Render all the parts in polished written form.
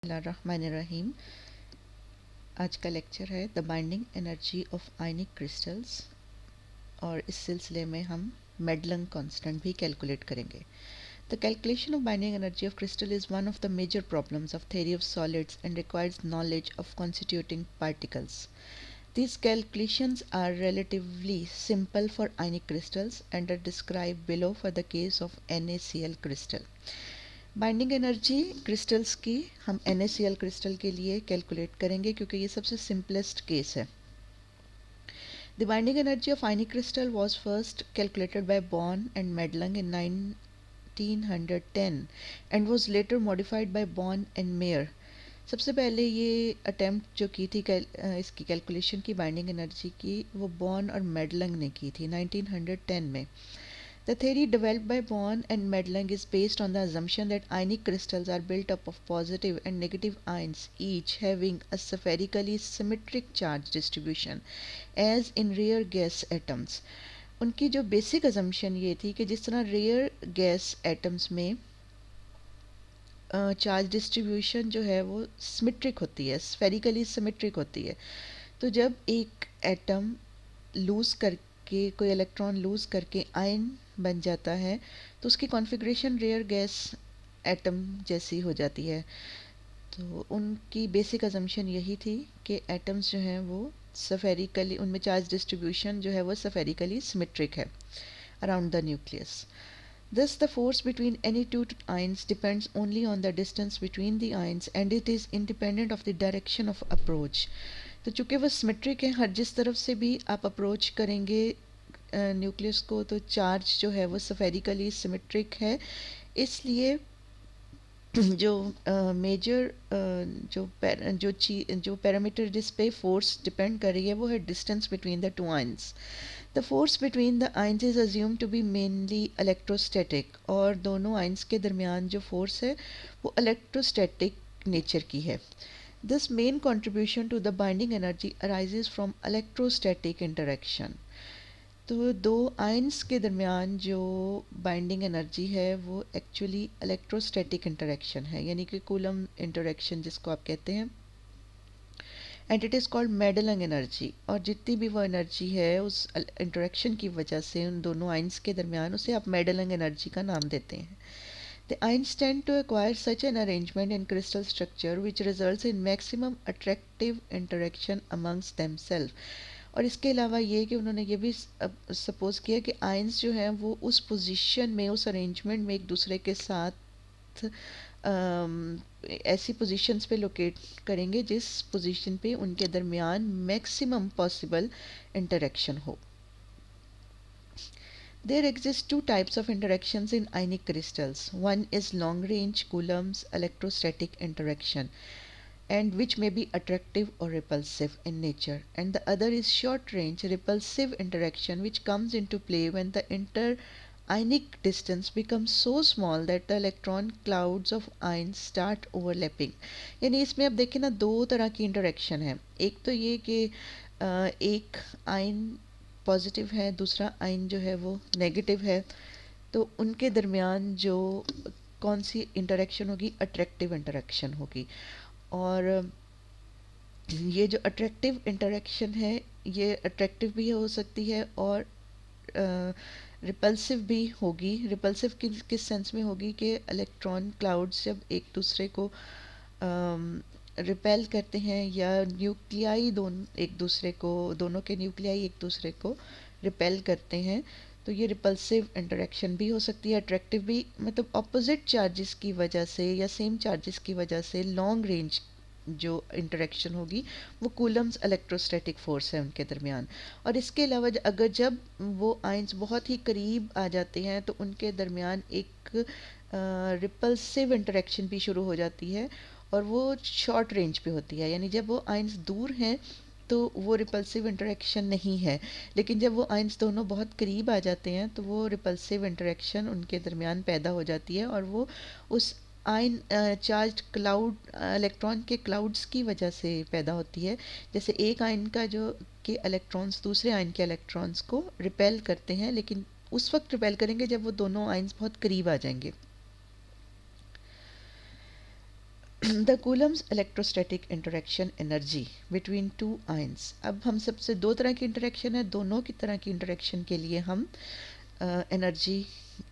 बिस्मिल्लाहिर्रहमानिर्रहीम। आज का लेक्चर है the binding energy of ionic crystals और इस सिलसिले में हम मेडलंग कांस्टेंट भी कैलकुलेट करेंगे। The calculation of binding energy of crystal is one of the major problems of theory of solids and requires knowledge of constituting particles. These calculations are relatively simple for ionic crystals and are described below for the case of NaCl crystal. Binding energy crystals की हम NaCl crystal के लिए calculate करेंगे क्योंकि ये सबसे simplest case है. The binding energy of ionic crystal was first calculated by Born and Madelung in 1910 and was later modified by Born and Mayer. सबसे पहले ये अटेम्प्ट जो की थी इसकी कैलकुलेशन की बाइंडिंग एनर्जी की, वो बॉर्न और मेडलंग ने की थी 1910 में. The theory developed by Born and Medling is based on the assumption that ionic crystals are built up of positive and negative ions, each having a spherically symmetric charge distribution, as in rare gas atoms. उनकी जो basic assumption ये थी कि जिस तरह rare gas atoms में charge distribution जो है वो सिमेट्रिक होती है, स्फेरिकली सिमेट्रिक होती है. तो जब एक एटम लूज़ करके कोई इलेक्ट्रॉन लूज़ करके आयन बन जाता है तो उसकी कॉन्फ़िगरेशन रेयर गैस एटम जैसी हो जाती है. तो उनकी बेसिक अजम्पशन यही थी कि एटम्स जो हैं वो स्फेरिकली, उनमें चार्ज डिस्ट्रीब्यूशन जो है वो स्फेरिकली सिमेट्रिक है around the nucleus. Thus, the force between any two ions depends only on the distance between the ions and it is independent of the direction of approach. तो चूँकि वो symmetric है, हर जिस तरफ से भी आप अप्रोच करेंगे न्यूक्लियस को तो चार्ज जो है वो स्फेरिकली सिमेट्रिक है. इसलिए जो मेजर जो पैरामीटर जिस पे फोर्स डिपेंड कर रही है वो है distance between the two ions. The force between the ions is assume to be mainly electrostatic और दोनों आयंस के दरमियान जो फोर्स है वो इलेक्ट्रोस्टैटिक नेचर की है. This main contribution to the binding energy arises from electrostatic interaction. तो दो आयंस के दरमियान जो बाइंडिंग एनर्जी है वो एक्चुअली इलेक्ट्रोस्टैटिक इंटरेक्शन है, यानी कि कूलम इंटरेक्शन जिसको आप कहते हैं, and it is called Madelung energy. और जितनी भी वो एनर्जी है उस इंटरेक्शन की वजह से उन दोनों आयंस के दरमियान, उसे आप मेडलंग एनर्जी का नाम देते हैं. The ions tend to acquire such an arrangement in crystal structure which results in maximum attractive interaction amongst themselves. और इसके अलावा ये कि उन्होंने ये भी सपोज किया कि आयंस जो हैं वो उस पोजीशन में, उस अरेंजमेंट में एक दूसरे के साथ ऐसी पोजीशंस पे लोकेट करेंगे जिस पोजीशन पे उनके दरमियान मैक्सिमम पॉसिबल इंटरेक्शन हो. There exist two types of interactions in ionic crystals. One is long-range Coulomb's electrostatic interaction, and which may be attractive or repulsive in nature, and the other is short-range repulsive interaction, which comes into play when the inter-ionic distance becomes so small that the electron clouds of ions start overlapping. यानी इसमें अब देखें ना, दो तरह की interaction है. एक तो ये कि एक आयन पॉजिटिव है, दूसरा आयन जो है वो नेगेटिव है, तो उनके दरमियान जो कौन सी इंटरेक्शन होगी, अट्रैक्टिव इंटरेक्शन होगी. और ये जो अट्रैक्टिव इंटरेक्शन है ये अट्रैक्टिव भी हो सकती है और रिपल्सिव भी होगी. रिपल्सिव किस सेंस में होगी कि इलेक्ट्रॉन क्लाउड्स जब एक दूसरे को रिपेल करते हैं या न्यूक्लियाई दोनों के न्यूक्लियाई एक दूसरे को रिपेल करते हैं, तो ये रिपल्सिव इंटरेक्शन भी हो सकती है. अट्रैक्टिव भी, मतलब ऑपोजिट चार्जेस की वजह से या सेम चार्जेस की वजह से लॉन्ग रेंज जो इंटरेक्शन होगी वो कूलम्स इलेक्ट्रोस्टैटिक फोर्स है उनके दरमियान. और इसके अलावा अगर जब वो आयंस बहुत ही करीब आ जाते हैं तो उनके दरमियान एक रिपल्सिव इंटरेक्शन भी शुरू हो जाती है और वो शॉर्ट रेंज पे होती है. यानी जब वो आयंस दूर हैं तो वो रिपल्सिव इंटरेक्शन नहीं है, लेकिन जब वो आयंस दोनों बहुत करीब आ जाते हैं तो वो रिपल्सिव इंटरेक्शन उनके दरमियान पैदा हो जाती है और वो उस आयन चार्ज क्लाउड, इलेक्ट्रॉन के क्लाउड्स की वजह से पैदा होती है. जैसे एक आयन का जो कि इलेक्ट्रॉन्स दूसरे आयन के इलेक्ट्रॉन्स को रिपेल करते हैं, लेकिन उस वक्त रिपेल करेंगे जब वो दोनों आयंस बहुत करीब आ जाएंगे. The Coulomb's electrostatic interaction energy between two ions. अब हम सबसे दो तरह की इंटरेक्शन है, दोनों की तरह की इंटरेक्शन के लिए हम एनर्जी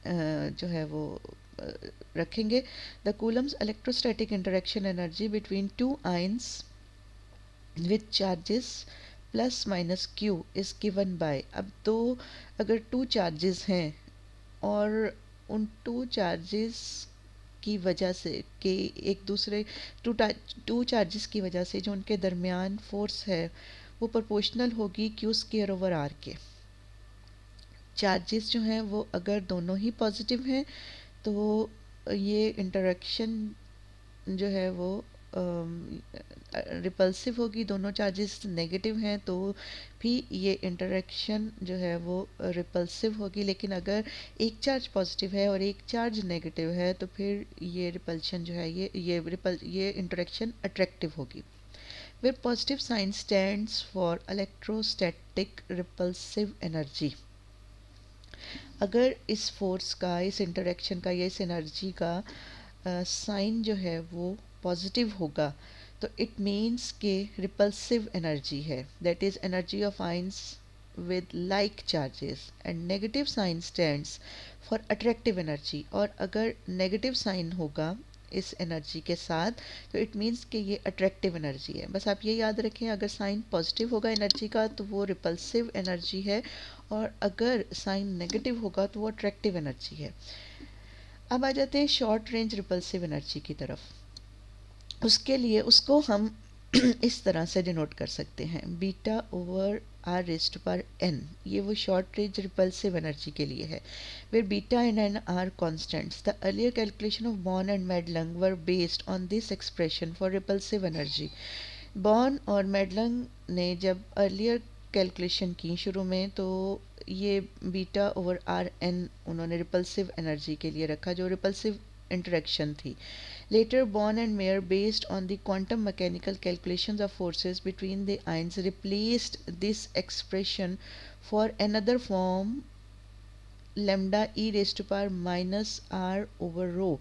जो है वो रखेंगे। The Coulomb's electrostatic interaction energy between two ions with charges plus minus Q is given by. अब दो अगर टू चार्जेस हैं और उन टू चार्जेस की वजह से कि एक दूसरे टू चार्जेस की वजह से जो उनके दरमियान फोर्स है वो प्रोपोर्शनल होगी क्यू स्क्वायर ओवर आर के। चार्जेस जो हैं वो अगर दोनों ही पॉजिटिव हैं तो ये इंटरेक्शन जो है वो रिपल्सिव होगी। दोनों चार्जेस नेगेटिव हैं तो भी ये इंटरेक्शन जो है वो रिपल्सिव होगी। लेकिन अगर एक चार्ज पॉजिटिव है और एक चार्ज नेगेटिव है तो फिर ये रिपल्शन जो है ये इंटरेक्शन अट्रैक्टिव होगी। where positive sign stands for electrostatic repulsive energy। अगर इस फोर्स का, इस इंटरेक्शन का या इस एनर्जी का साइन जो है वो पॉजिटिव होगा तो इट मीन्स के रिपल्सिव एनर्जी है, that is energy of ions with like charges, and negative sign stands for attractive energy। और अगर नेगेटिव साइन होगा इस एनर्जी के साथ तो इट मीन्स कि ये अट्रैक्टिव एनर्जी है। बस आप ये याद रखें, अगर साइन पॉजिटिव होगा एनर्जी का तो वो रिपल्सिव एनर्जी है और अगर साइन नेगेटिव होगा तो वो अट्रैक्टिव एनर्जी है। अब आ जाते हैं शॉर्ट रेंज रिपल्सिव एनर्जी की तरफ। उसके लिए उसको हम इस तरह से डिनोट कर सकते हैं, beta over r raised to power n. ये वो शॉर्ट रेंज रिपल्सिव एनर्जी के लिए है। Where beta and n are constants. The earlier calculation of Born and Madelung were based on this expression for repulsive energy. Born और Madelung ने जब earlier calculation की शुरू में तो ये बीटा ओवर आर एन उन्होंने रिपल्सिव एनर्जी के लिए रखा जो रिपल्सिव इंटरेक्शन थी। Later, Born and Mayer, based on the quantum mechanical calculations of forces between the ions, replaced this expression for another form lambda e raised to power minus r over rho।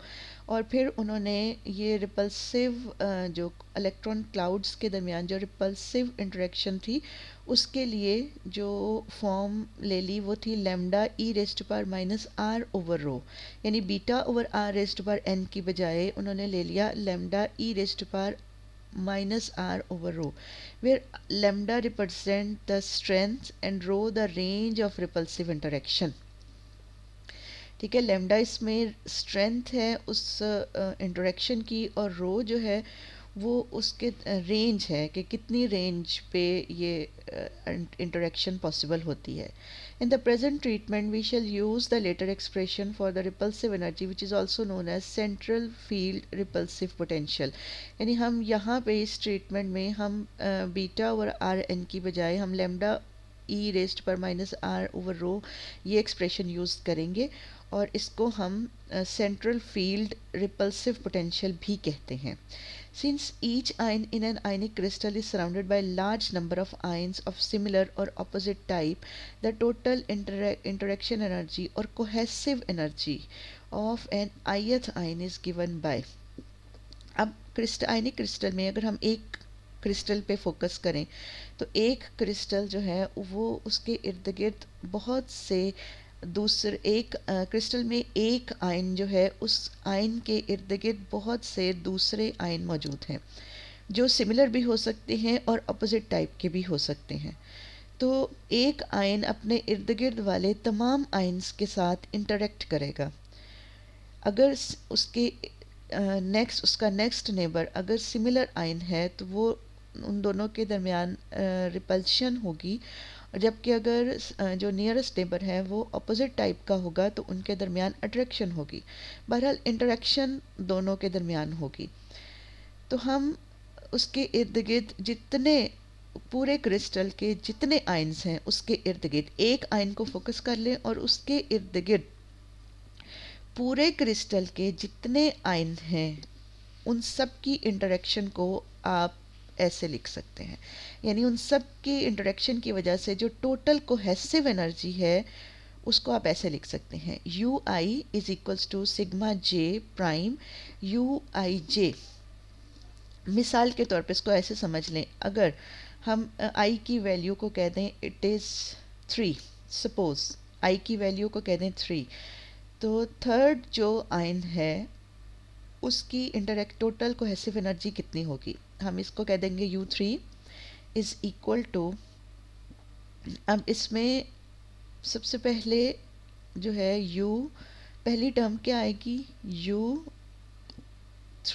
और फिर उन्होंने ये repulsive जो electron clouds के दरमियान जो repulsive interaction थी उसके लिए जो फॉर्म ले ली वो थी lambda e raised to power minus are over rho, यानी beta over r raised to power n की बजाय उन्होंने ले लिया lambda e raised to power minus r over rho, where lambda represent the strength and rho the range of repulsive interaction। ठीक है, lambda इसमें strength है उस इंटरेक्शन की और रो जो है वो उसके रेंज है कि कितनी रेंज पे ये इंटरेक्शन पॉसिबल होती है। In the present treatment we shall use the latter expression for the repulsive energy which is also known as central field repulsive potential. यानी हम यहाँ पे इस ट्रीटमेंट में हम बीटा और आर एन की बजाय हम लैम्डा ई रेज़्ड पर माइनस आर ओवर रो ये एक्सप्रेशन यूज़ करेंगे और इसको हम सेंट्रल फील्ड रिपल्सिव पोटेंशियल भी कहते हैं। Since each ion in an ionic crystal is surrounded by a large number of ions of similar or opposite type, the total interaction energy or cohesive energy of an ith ion is given by। अब आयनिक crystal में अगर हम एक crystal पे focus करें तो एक crystal जो है वो उसके इर्द गिर्द बहुत से दूसरे एक क्रिस्टल में एक आयन जो है उस आयन के इर्द गिर्द बहुत से दूसरे आयन मौजूद हैं जो सिमिलर भी हो सकते हैं और अपोजिट टाइप के भी हो सकते हैं। तो एक आयन अपने इर्द गिर्द वाले तमाम आयन्स के साथ इंटरेक्ट करेगा। अगर उसके उसका नेक्स्ट नेबर अगर सिमिलर आयन है तो वो उन दोनों के दरमियान रिपल्शन होगी, जबकि अगर जो नियरेस्ट नेबर है वो अपोजिट टाइप का होगा तो उनके दरमियान अट्रैक्शन होगी। बहरहाल इंटरेक्शन दोनों के दरमियान होगी। तो हम उसके इर्द गिर्द जितने पूरे क्रिस्टल के जितने आयन्स हैं उसके इर्द गिर्द एक आयन को फोकस कर लें और उसके इर्द गिर्द पूरे क्रिस्टल के जितने आयन हैं उन सब की इंटरेक्शन को आप ऐसे लिख सकते हैं, यानी उन सब की इंटरेक्शन की वजह से जो टोटल कोहेसिव एनर्जी है उसको आप ऐसे लिख सकते हैं, u i is equals to sigma j prime u I j. मिसाल के तौर पे इसको ऐसे समझ लें, अगर हम आई की वैल्यू को कह दें इट इज़ 3, सपोज आई की वैल्यू को कह दें 3, तो थर्ड जो आयन है उसकी इंटरेक्ट टोटल कोहेसिव एनर्जी कितनी होगी, हम इसको कह देंगे U3 इज़ इक्वल टू, अब इसमें सबसे पहले जो है U, पहली टर्म क्या आएगी U3,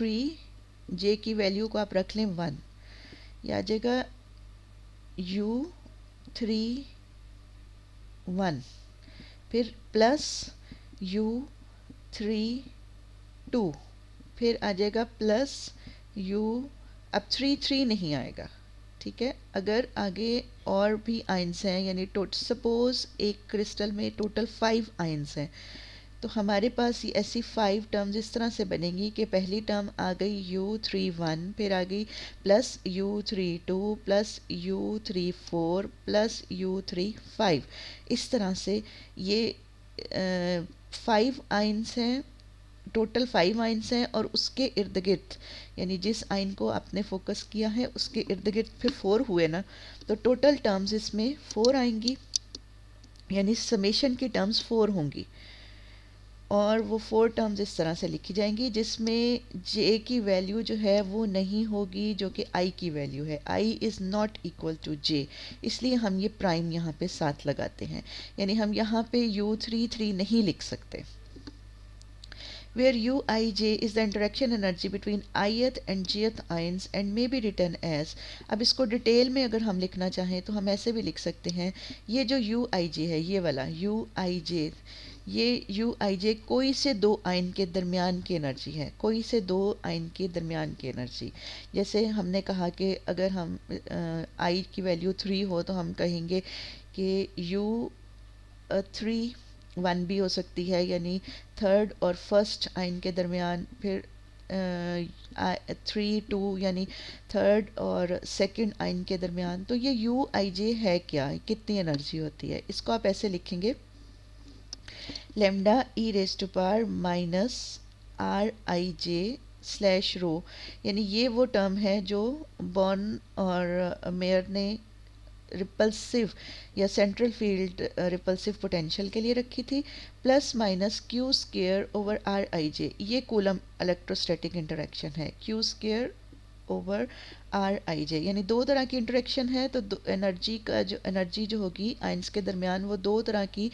J की वैल्यू को आप रख लें 1, या आ जाएगा U3 1, फिर प्लस U3 2, फिर आ जाएगा प्लस U, अब 3 नहीं आएगा, ठीक है। अगर आगे और भी आयंस हैं, यानी सपोज एक क्रिस्टल में टोटल 5 आयंस हैं, तो हमारे पास ये ऐसी 5 टर्म्स इस तरह से बनेंगी कि पहली टर्म आ गई U3 1, फिर आ गई plus U3 2 plus U3 4 plus U3 5, इस तरह से ये 5 आयंस हैं, टोटल 5 आयंस हैं, और उसके इर्द गिर्द यानी जिस आयन को आपने फोकस किया है उसके इर्द गिर्द फिर 4 हुए ना, तो टोटल टर्म्स इसमें 4 आएंगी, यानी समेशन की टर्म्स 4 होंगी, और वो 4 टर्म्स इस तरह से लिखी जाएंगी जिसमें J की वैल्यू जो है वो नहीं होगी जो कि I की वैल्यू है, I is not equal to J, इसलिए हम ये प्राइम यहाँ पे साथ लगाते हैं, यानी हम यहाँ पे U3 नहीं लिख सकते। where Uij is the interaction energy between ith and jth ions and may be written as, अब इसको डिटेल में अगर हम लिखना चाहें तो हम ऐसे भी लिख सकते हैं, ये जो Uij है, ये वाला Uij, ये Uij कोई से दो आयन के दरमियान की एनर्जी है, कोई से दो आयन के दरमियान की एनर्जी। जैसे हमने कहा कि अगर हम I की वैल्यू 3 हो तो हम कहेंगे कि U3 1 भी हो सकती है, यानी थर्ड और फर्स्ट आयन के दरमियान, फिर 3 2 यानी थर्ड और सेकंड आयन के दरमियान। तो ये Uij है क्या, कितनी एनर्जी होती है, इसको आप ऐसे लिखेंगे lambda e raise to power minus RIJ slash rho, यानी ये वो टर्म है जो बॉर्न और मेयर ने रिपल्सिव या सेंट्रल फील्ड रिपल्सिव पोटेंशियल के लिए रखी थी, plus minus Q square over RIJ, ये कूलम इलेक्ट्रोस्टैटिक इंटरेक्शन है, Q स्क्वायर ओवर RIJ, यानी दो तरह की इंटरेक्शन है, तो एनर्जी जो होगी आयंस के दरमियान वो दो तरह की,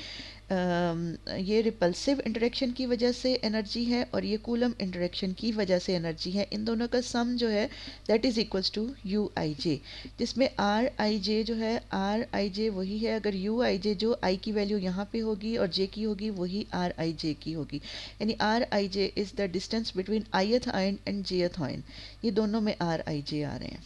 ये रिपल्सिव इंटरेक्शन की वजह से एनर्जी है और ये कूलम इंटरेक्शन की वजह से एनर्जी है, इन दोनों का सम जो है that is equals to Uij, जिसमें RIJ जो है, RIJ वही है, अगर Uij जो I की वैल्यू यहाँ पे होगी और J की होगी वही RIJ की होगी, यानी RIJ is the distance between ith ion and jth ion, ये दोनों में RIJ आ रहे हैं।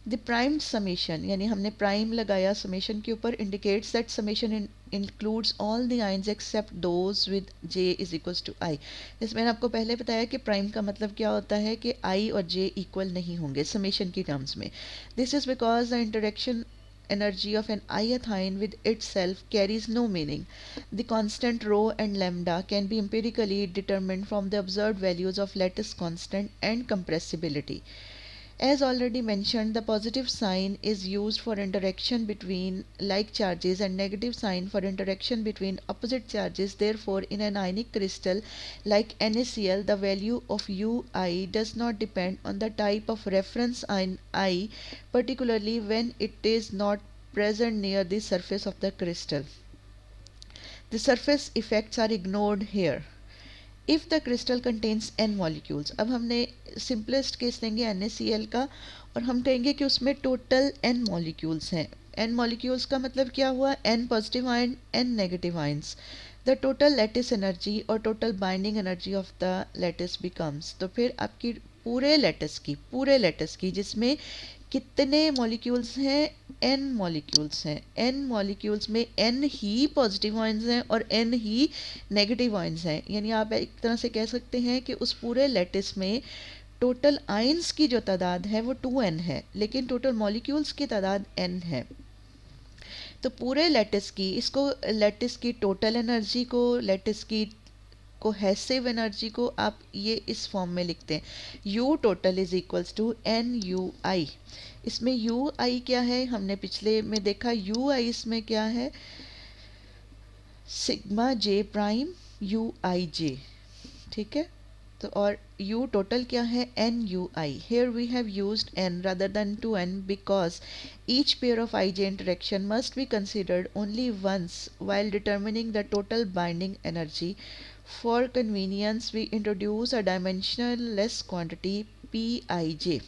द प्राइम्ड समेशन, यानी हमने प्राइम लगाया समेशन के ऊपर, indicates that summation includes all the ions except those with J is equals to I। जैसे मैंने आपको पहले बताया कि प्राइम का मतलब क्या होता है कि I और J इक्वल नहीं होंगे समेशन की टर्म्स में। This is because the interaction energy of an ith ion with itself carries no meaning. The constant rho and lambda can be empirically determined from the observed values of lattice constant and compressibility. As already mentioned, the positive sign is used for interaction between like charges and negative sign for interaction between opposite charges. Therefore, in an ionic crystal like NaCl, the value of Ui does not depend on the type of reference ion I, particularly when it is not present near the surface of the crystal. The surface effects are ignored here. If the crystal contains n molecules, अब हमने simplest case लेंगे NaCl का और हम कहेंगे कि उसमें total n molecules हैं। n मॉलिक्यूल्स का मतलब क्या हुआ, n positive ion n negative ions, the total lattice energy और total binding energy of the lattice becomes, तो फिर आपकी पूरे लैटिस की जिसमें कितने मॉलिक्यूल्स हैं, n मॉलिक्यूल्स हैं, n मॉलिक्यूल्स में n ही पॉजिटिव आयंस हैं और n ही नेगेटिव आयंस हैं, यानी आप एक तरह से कह सकते हैं कि उस पूरे लैटिस में टोटल आयंस की जो तादाद है वो 2n है, लेकिन टोटल मॉलिक्यूल्स की तादाद n है। तो पूरे लैटिस की, इसको लैटिस की टोटल एनर्जी को लैटिस की कोहेसिव एनर्जी को आप ये इस फॉर्म में लिखते हैं, u total is equals to n u i. इसमें यू आई क्या है, हमने पिछले में देखा, यू आई इसमें क्या है, सिग्मा जे प्राइम यू आई जे, ठीक है। तो और u टोटल क्या है, n u i। Here we have used n rather than 2n because each pair of ij interaction must be considered only once while determining the total binding energy. For convenience, we introduce a dimensionless quantity pij।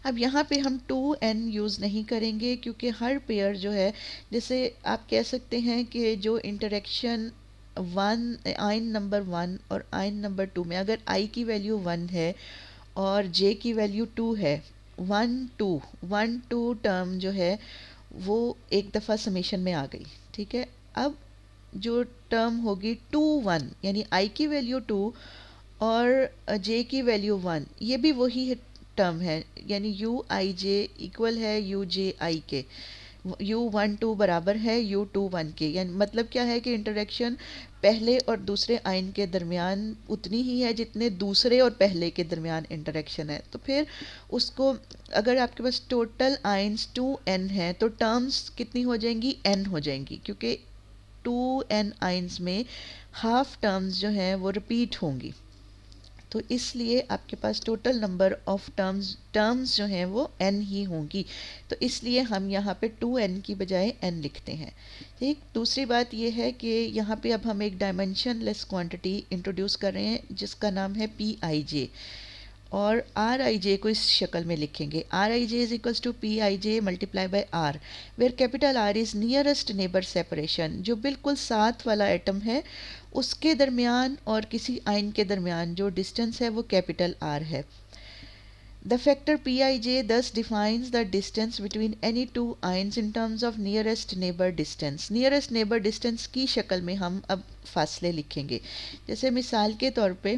अब यहाँ पे हम 2n use नहीं करेंगे क्योंकि हर pair जो है, जैसे आप कह सकते हैं कि जो इंटरेक्शन आइन नंबर 1 और आइन नंबर 2 में अगर i की वैल्यू 1 है और j की वैल्यू 2 है, 1 2 टर्म जो है वो एक दफ़ा समेशन में आ गई, ठीक है। अब जो टर्म होगी 2 1 यानी i की वैल्यू 2 और j की वैल्यू 1, ये भी वही टर्म है, यानी यू आई जे इक्वल है यू जे आई के, u1 2 बराबर है u2 1 के। यानी मतलब क्या है कि इंटरेक्शन पहले और दूसरे आयन के दरमियान उतनी ही है जितने दूसरे और पहले के दरमियान इंटरेक्शन है। तो फिर उसको अगर आपके पास टोटल आयन्स 2n है तो टर्म्स कितनी हो जाएंगी, n हो जाएंगी, क्योंकि 2n आयन्स में हाफ टर्म्स जो हैं वो रिपीट होंगी। तो इसलिए आपके पास टोटल नंबर ऑफ टर्म्स जो हैं वो n ही होंगी। तो इसलिए हम यहाँ पे 2n की बजाय n लिखते हैं, ठीक। दूसरी बात ये है कि यहाँ पे अब हम एक डायमेंशनलेस क्वांटिटी इंट्रोड्यूस कर रहे हैं जिसका नाम है पी आई जे, और आर आई जे को इस शक्ल में लिखेंगे, R I J is equals to P I J multiply by R, where capital R is nearest neighbour separation, जो बिल्कुल साथ वाला एटम है उसके दरमियान और किसी आयन के दरमियान जो डिस्टेंस है वो कैपिटल आर है। द फैक्टर पी आई जे दस defines the distance between any two ions in terms of nearest neighbour distance. Nearest neighbour distance की शक्ल में हम अब फासले लिखेंगे। जैसे मिसाल के तौर पे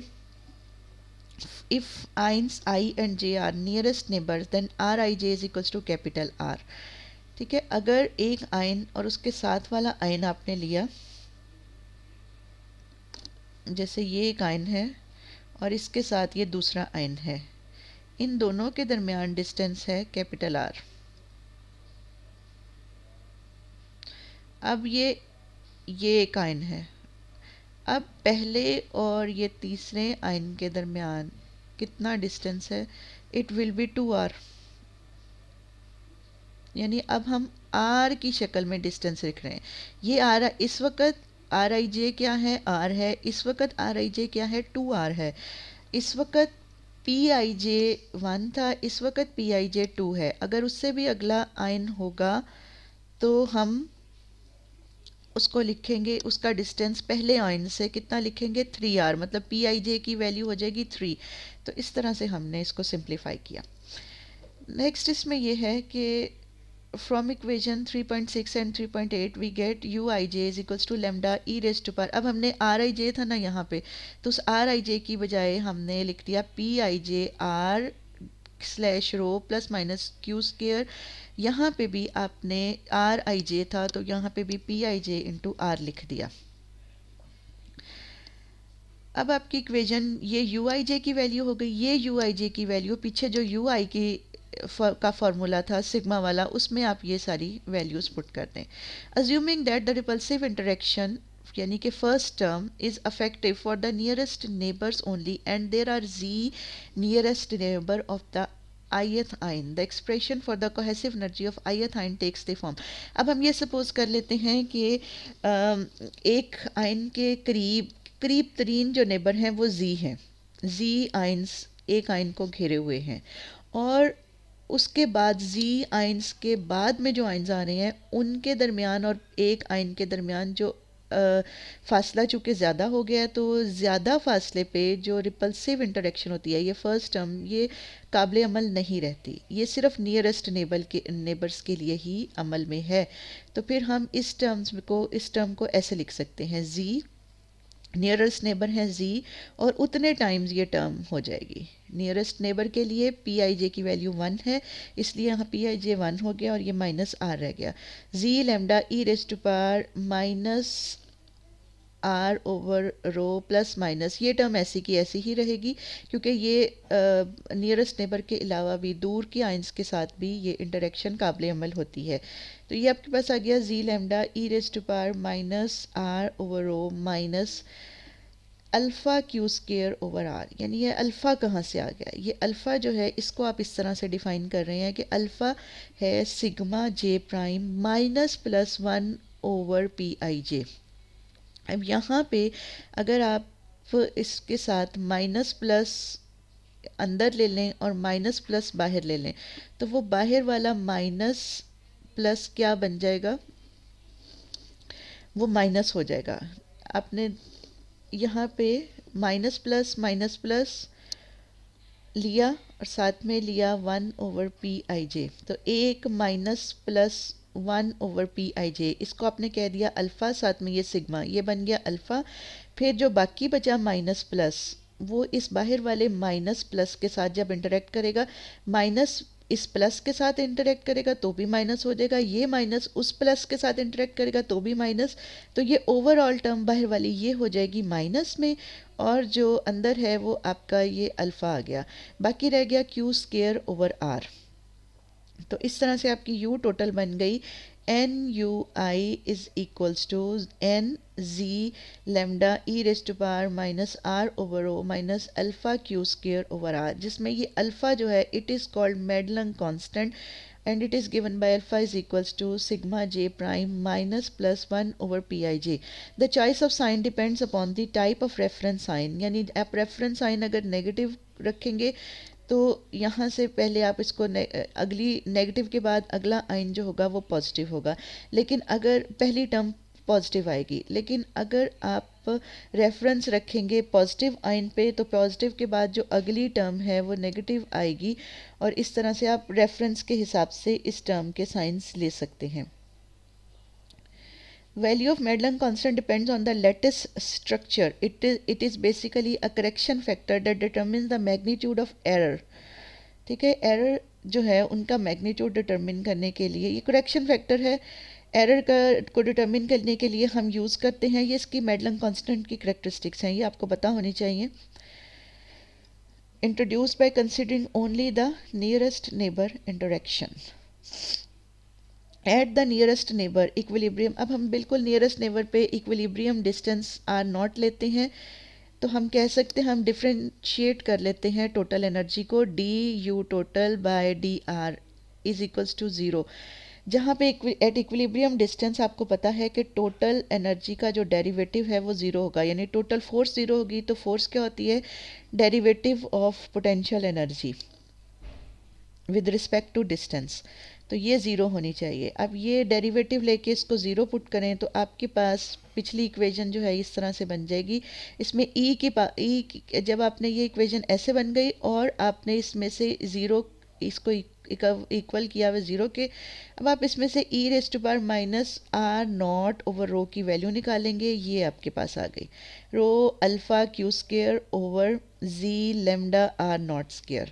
if ions i and j are nearest neighbors then rij is equals to capital R, ठीक है। अगर एक आयन और उसके साथ वाला आयन आपने लिया, जैसे ये एक आयन है और इसके साथ ये दूसरा आयन है, इन दोनों के दरमियान डिस्टेंस है कैपिटल R। अब ये एक आयन है, अब पहले और ये तीसरे आयन के दरमियान कितना डिस्टेंस है, इट विल बी 2r, यानी अब हम r की शक्ल में डिस्टेंस लिख रहे हैं। ये r इस वक्त आर आई जे क्या है, r है, इस वक्त आर आई जे क्या है, 2r है। इस वक्त पी आई जे 1 था, इस वक्त पी आई जे 2 है। अगर उससे भी अगला आयन होगा तो हम उसको लिखेंगे, उसका डिस्टेंस पहले आयन से कितना लिखेंगे, 3r, मतलब पी आई जे की वैल्यू हो जाएगी 3। तो इस तरह से हमने इसको सिंप्लीफाई किया। नेक्स्ट इसमें यह है कि from equation 3.6 and 3.8 we get U I J is equals to lambda e raise to power. अब हमने आर आई जे था ना यहाँ पे, तो उस आर आई जे की बजाय हमने लिख दिया पी आई J R slash rho plus minus Q square. यहाँ पे भी आपने आर आई जे था तो यहाँ पे भी पी आई जे इंटू आर लिख दिया। अब आपकी इक्वेशन ये यू आई जे की वैल्यू हो गई, ये यू आई जे की वैल्यू, पीछे जो यू आई की का फॉर्मूला था सिग्मा वाला, उसमें आप ये सारी वैल्यूज़ पुट कर दें। Assuming that the repulsive interaction यानी कि first term is affective for the nearest neighbours only and there R G nearest neighbour of the ith ion, the expression for the cohesive energy of ith ion takes the form। अब हम ये suppose कर लेते हैं कि एक ion के करीब तरीन जो नेबर हैं वो z हैं, z आयन्स एक आयन को घेरे हुए हैं, और उसके बाद z आयन्स के बाद में जो आयन्स आ रहे हैं उनके दरमियान और एक आयन के दरमियान जो फासला चूँकि ज़्यादा हो गया, तो ज़्यादा फासले पे जो रिपल्सिव इंटरेक्शन होती है, ये फर्स्ट टर्म ये काबिल अमल नहीं रहती, ये सिर्फ नियरेस्ट नेबर्स के लिए ही अमल में है। तो फिर हम इस टर्म को ऐसे लिख सकते हैं, z नियरेस्ट नेबर है z और उतने टाइम्स ये टर्म हो जाएगी। नियरेस्ट नेबर के लिए पी आई जे की वैल्यू 1 है, इसलिए यहाँ पी आई जे 1 हो गया और ये माइनस आर रह गया। z lambda e raise to power minus are over rho plus minus, ये टर्म ऐसी की ऐसी ही रहेगी क्योंकि ये नियरेस्ट नेबर के अलावा भी दूर की आइंस के साथ भी ये इंटरेक्शन काबिल अमल होती है। तो ये आपके पास आ गया z lambda e raise to power minus are over rho minus alpha q square over r. यानी ये अल्फ़ा कहाँ से आ गया? ये अल्फ़ा जो है इसको आप इस तरह से डिफ़ाइन कर रहे हैं कि अल्फ़ा है sigma j prime minus plus one over p आई जे। अब यहाँ पे अगर आप इसके साथ माइनस प्लस अंदर ले लें और माइनस प्लस बाहर ले लें तो वो बाहर वाला माइनस प्लस क्या बन जाएगा? वो माइनस हो जाएगा। आपने यहाँ पे माइनस प्लस लिया और साथ में लिया वन ओवर पी आई जे, तो एक minus plus one over p आई जे, इसको आपने कह दिया अल्फ़ा, साथ में ये सिग्मा, ये बन गया अल्फ़ा। फिर जो बाकी बचा माइनस प्लस, वो इस बाहर वाले माइनस प्लस के साथ जब इंटरेक्ट करेगा, माइनस इस प्लस के साथ इंटरेक्ट करेगा तो भी माइनस हो जाएगा, ये माइनस उस प्लस के साथ इंटरेक्ट करेगा तो भी माइनस, तो ये ओवरऑल टर्म बाहर वाली ये हो जाएगी माइनस में, और जो अंदर है वो आपका ये अल्फ़ा आ गया। बाकी रह गया क्यू स्केयर ओवर आर। तो इस तरह से आपकी यू टोटल बन गई n u i is equals to n z lambda e raise to power minus are over o minus alpha q square over r, जिसमें ये अल्फ़ा जो है it is called Madelung constant and it is given by alpha is equals to sigma j prime minus plus 1 over pij. The choice of sign depends upon the type of reference sign, यानी आप reference sign अगर negative रखेंगे तो यहाँ से पहले आप इसको अगली नेगेटिव के बाद अगला आइन जो होगा वो पॉजिटिव होगा, लेकिन अगर पहली टर्म पॉजिटिव आएगी, लेकिन अगर आप रेफरेंस रखेंगे पॉजिटिव आइन पे तो पॉजिटिव के बाद जो अगली टर्म है वो नेगेटिव आएगी, और इस तरह से आप रेफरेंस के हिसाब से इस टर्म के साइंस ले सकते हैं। Value of Madelung constant depends on the lattice structure. It is basically a correction factor that determines the magnitude of error. ठीक है, एरर जो है उनका मैग्नीट्यूड डिटरमिन करने के लिए ये करेक्शन फैक्टर है। एरर को डिटरमिन करने के लिए हम यूज़ करते हैं, ये इसकी मेडलन कांस्टेंट की करेक्टरिस्टिक्स हैं, ये आपको पता होनी चाहिए। Introduce by considering only the nearest neighbour interaction at the nearest neighbour equilibrium. अब हम बिल्कुल नियरेस्ट नेबर पे इक्विलिब्रियम डिस्टेंस आर नॉट लेते हैं, तो हम कह सकते हैं हम डिफ्रेंशिएट कर लेते हैं टोटल एनर्जी को D U total by D R is equals to zero, जहाँ पे एट इक्विलिब्रियम डिस्टेंस आपको पता है कि टोटल एनर्जी का जो डेरिवेटिव है वो ज़ीरो होगा, यानी टोटल फोर्स ज़ीरो होगी। तो फोर्स क्या होती है? Derivative of potential energy with respect to distance, तो ये ज़ीरो होनी चाहिए। अब ये डेरिवेटिव लेके इसको ज़ीरो पुट करें तो आपके पास पिछली इक्वेशन जो है इस तरह से बन जाएगी। इसमें जब आपने ये इक्वेशन ऐसे बन गई और आपने इसमें से ज़ीरो इसको इक्वल किया हुआ ज़ीरो के, अब आप इसमें से e raise to power minus r not over rho की वैल्यू निकालेंगे, ये आपके पास आ गई rho alpha q square over z lambda r not square.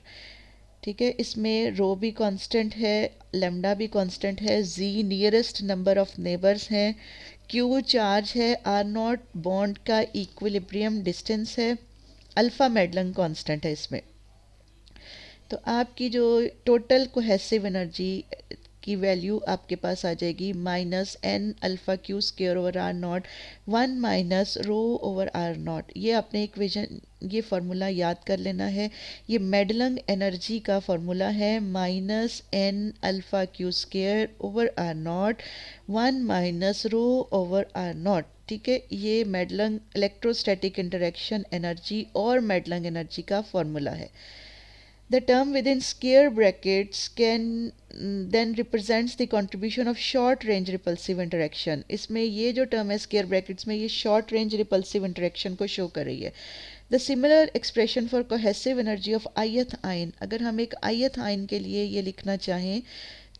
ठीक है, इसमें रो भी कांस्टेंट है, लेमडा भी कांस्टेंट है, Z nearest number of neighbours हैं, क्यू चार्ज है, आर नॉट बॉन्ड का इक्विलिब्रियम डिस्टेंस है, अल्फ़ा मेडलन कांस्टेंट है इसमें। तो आपकी जो टोटल कोहेसिव एनर्जी की वैल्यू आपके पास आ जाएगी minus N alpha Q square over R not 1 minus rho over R not. ये आपने इक्वेशन ये फार्मूला याद कर लेना है, ये मेडलन एनर्जी का फार्मूला है minus N alpha Q square over R not 1 minus rho over R not. ठीक है, ये मेडलन इलेक्ट्रोस्टैटिक इंटरेक्शन एनर्जी और मेडलन एनर्जी का फार्मूला है। The term within square brackets can then represents the contribution of short range repulsive interaction. इसमें ये जो term है square brackets में ये short range repulsive interaction को show कर रही है। The similar expression for cohesive energy of ith ion, अगर हम एक ith ion के लिए ये लिखना चाहें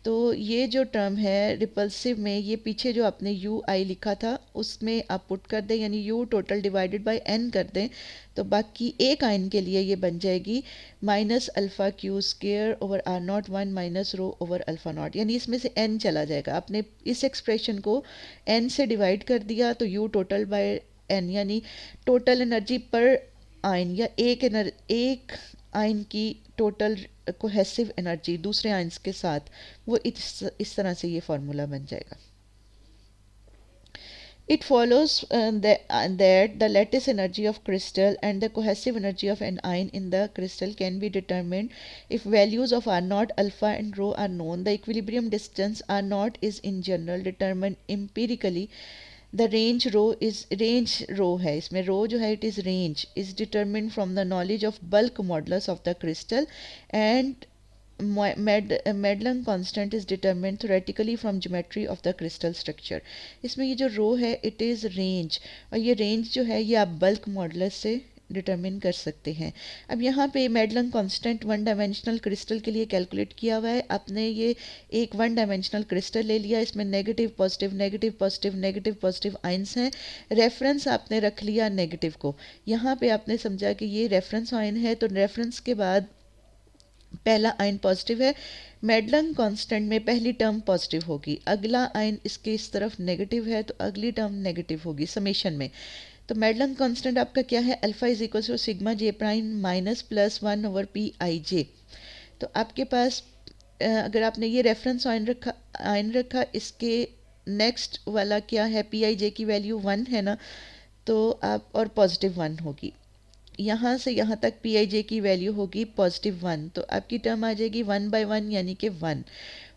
तो ये जो टर्म है रिपल्सिव में, ये पीछे जो आपने यू आई लिखा था उसमें आप पुट कर दें, यानी U total divided by N कर दें, तो बाकी एक आयन के लिए ये बन जाएगी minus alpha Q square over R not 1 minus rho over alpha not, यानी इसमें से एन चला जाएगा। आपने इस एक्सप्रेशन को एन से डिवाइड कर दिया तो यू टोटल बाय एन, यानी टोटल एनर्जी पर आयन या एक आयन की टोटल कोहेसिव एनर्जी दूसरे आयन्स के साथ, वो इस तरह से ये फार्मूला बन जाएगा. It follows that the lattice energy of crystal and the cohesive energy of an ion in the crystal can be determined if values of R naught, alpha and rho are known. The equilibrium distance R naught is in general determined empirically. The range rho है इसमें, rho जो है it is range is determined from the knowledge of bulk modulus of the crystal, and Madelung constant is determined theoretically from geometry of the crystal structure. इसमें ये जो रो है it is range, और ये रेंज जो है ये आप बल्क मॉडुलस से डिटरमिन कर सकते हैं. अब यहाँ पे मेडलंग कांस्टेंट वन डायमेंशनल क्रिस्टल के लिए कैलकुलेट किया हुआ है. आपने ये एक वन डायमेंशनल क्रिस्टल ले लिया, इसमें negative positive negative positive negative positive ions हैं. रेफरेंस आपने रख लिया नेगेटिव को. यहाँ पे आपने समझा कि ये रेफरेंस आयन है, तो रेफरेंस के बाद पहला आयन पॉजिटिव है. मेडलंग कांस्टेंट में पहली टर्म पॉजिटिव होगी, अगला आयन इसके इस तरफ नेगेटिव है तो अगली टर्म नेगेटिव होगी समेशन में. तो मेडलंग कांस्टेंट आपका क्या है, alpha is equal to sigma j prime minus plus 1 over p I j. तो आपके पास अगर आपने ये रेफरेंस आयन रखा इसके नेक्स्ट वाला क्या है, पी आई जे की वैल्यू 1 है ना, तो आप और पॉजिटिव 1 होगी. यहाँ से यहाँ तक पी आई जे की वैल्यू होगी पॉजिटिव 1, तो आपकी टर्म आ जाएगी 1/1 यानी कि 1.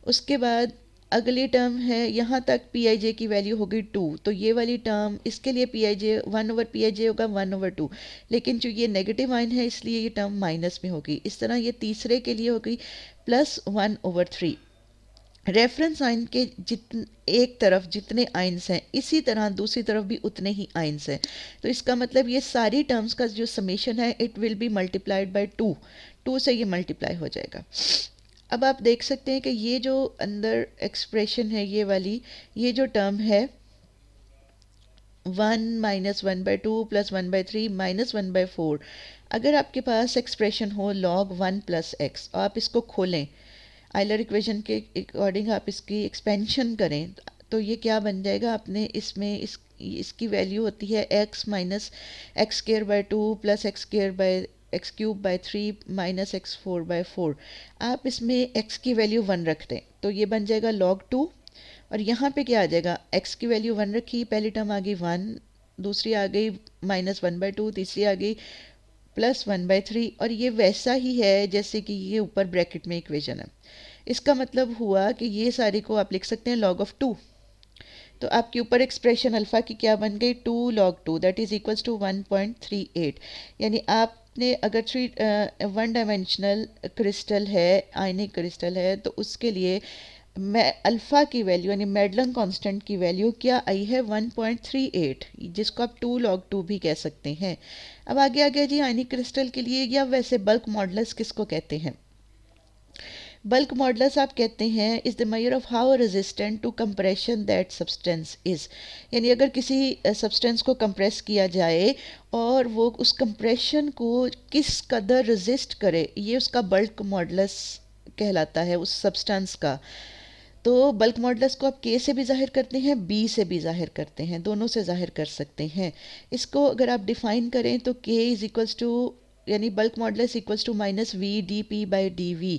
उसके बाद अगली टर्म है, यहाँ तक पी आई जे की वैल्यू होगी 2, तो ये वाली टर्म इसके लिए पी आई जे 1 ओवर पी आई जे होगा 1/2, लेकिन जो ये नेगेटिव आयन है इसलिए ये टर्म माइनस में होगी. इस तरह ये तीसरे के लिए होगी +1/3. रेफरेंस आयन के एक तरफ जितने आयन्स हैं इसी तरह दूसरी तरफ भी उतने ही आयन्स हैं. तो इसका मतलब ये सारी टर्म्स का जो समेशन है it will be multiplied by 2 से ये मल्टीप्लाई हो जाएगा. अब आप देख सकते हैं कि ये जो अंदर एक्सप्रेशन है ये वाली, ये जो टर्म है 1 माइनस 1/2 प्लस 1/3 माइनस 1/4, अगर आपके पास एक्सप्रेशन हो log 1 प्लस x और आप इसको खोलें आइलर इक्वेशन के अकॉर्डिंग, आप इसकी एक्सपेंशन करें तो ये क्या बन जाएगा, आपने इसमें इसकी वैल्यू होती है x minus x square by 2 plus x square by x cube by 3 minus x4/4. आप इसमें x की वैल्यू 1 रख दें तो ये बन जाएगा log 2, और यहाँ पे क्या आ जाएगा, x की वैल्यू 1 रखी, पहली टर्म आ गई 1, दूसरी आ गई -1/2, तीसरी आ गई +1/3, और ये वैसा ही है जैसे कि ये ऊपर ब्रैकेट में इक्वेशन है. इसका मतलब हुआ कि ये सारी को आप लिख सकते हैं log of 2. तो आपके ऊपर एक्सप्रेशन अल्फ़ा की क्या बन गई, 2 log 2 that is equals to 1.38. यानी आपने अगर 1 डायमेंशनल क्रिस्टल है, आयनिक क्रिस्टल है, तो उसके लिए अल्फ़ा की वैल्यू यानी मेडलंग कांस्टेंट की वैल्यू क्या आई है 1.38, जिसको आप 2 log 2 भी कह सकते हैं. अब आगे आ गया जी आयनिक क्रिस्टल के लिए, या वैसे बल्क मॉडुलस किसको कहते हैं. बल्क मॉडुलस आप कहते हैं is the measure of how resistant to compression that substance is. यानी अगर किसी सब्सटेंस को कंप्रेस किया जाए और वो उस कंप्रेशन को किस कदर रेजिस्ट करे, ये उसका बल्क मॉडुलस कहलाता है उस सब्सटेंस का. तो बल्क मॉडुलस को आप के से भी जाहिर करते हैं, बी से भी जाहिर करते हैं, दोनों से जाहिर कर सकते हैं. इसको अगर आप डिफ़ाइन करें तो के इज़ इक्वल्स टू यानी bulk modulus equals to -v/dp/dv.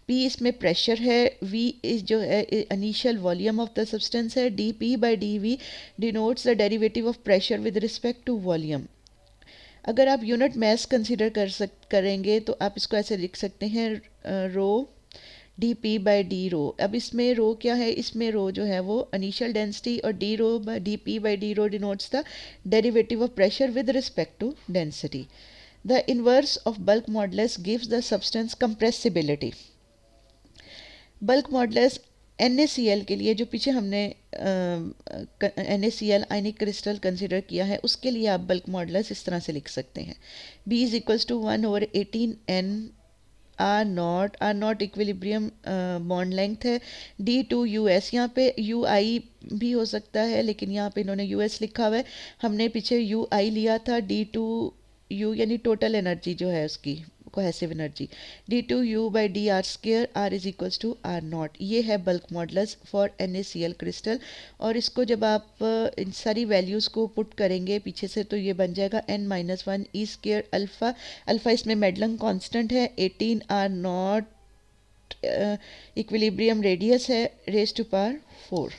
p इसमें प्रेशर है, v इस जो है initial volume of the substance है, dp/dv denotes the derivative of pressure with respect to volume. अगर आप यूनिट मास कंसिडर करेंगे तो आप इसको ऐसे लिख सकते हैं रो dp/d रो. अब इसमें रो क्या है, इसमें रो जो है वो इनिशियल डेंसिटी, और dp/d rho denotes the derivative of pressure with respect to density. The inverse of bulk modulus gives the substance compressibility. Bulk modulus NaCl के लिए, जो पीछे हमने NaCl आयनिक क्रिस्टल कंसिडर किया है, उसके लिए आप बल्क मॉडुलस इस तरह से लिख सकते हैं. B is equals to 1/18n R not equilibrium bond length है, D2US. यहाँ पे UI भी हो सकता है लेकिन यहाँ पे इन्होंने US लिखा हुआ है, हमने पीछे UI लिया था. D2U यानी टोटल एनर्जी जो है उसकी cohesive energy d2u/dr², r is equals to r0। ये है bulk modulus for NaCl crystal. और इसको जब आप इन सारी वैल्यूज़ को पुट करेंगे पीछे से तो ये बन जाएगा n-1 e² अल्फ़ा। अल्फ़ा इसमें मेडलंग कांस्टेंट है, 18 r0 इक्विलिब्रियम रेडियस है, raised to power 4।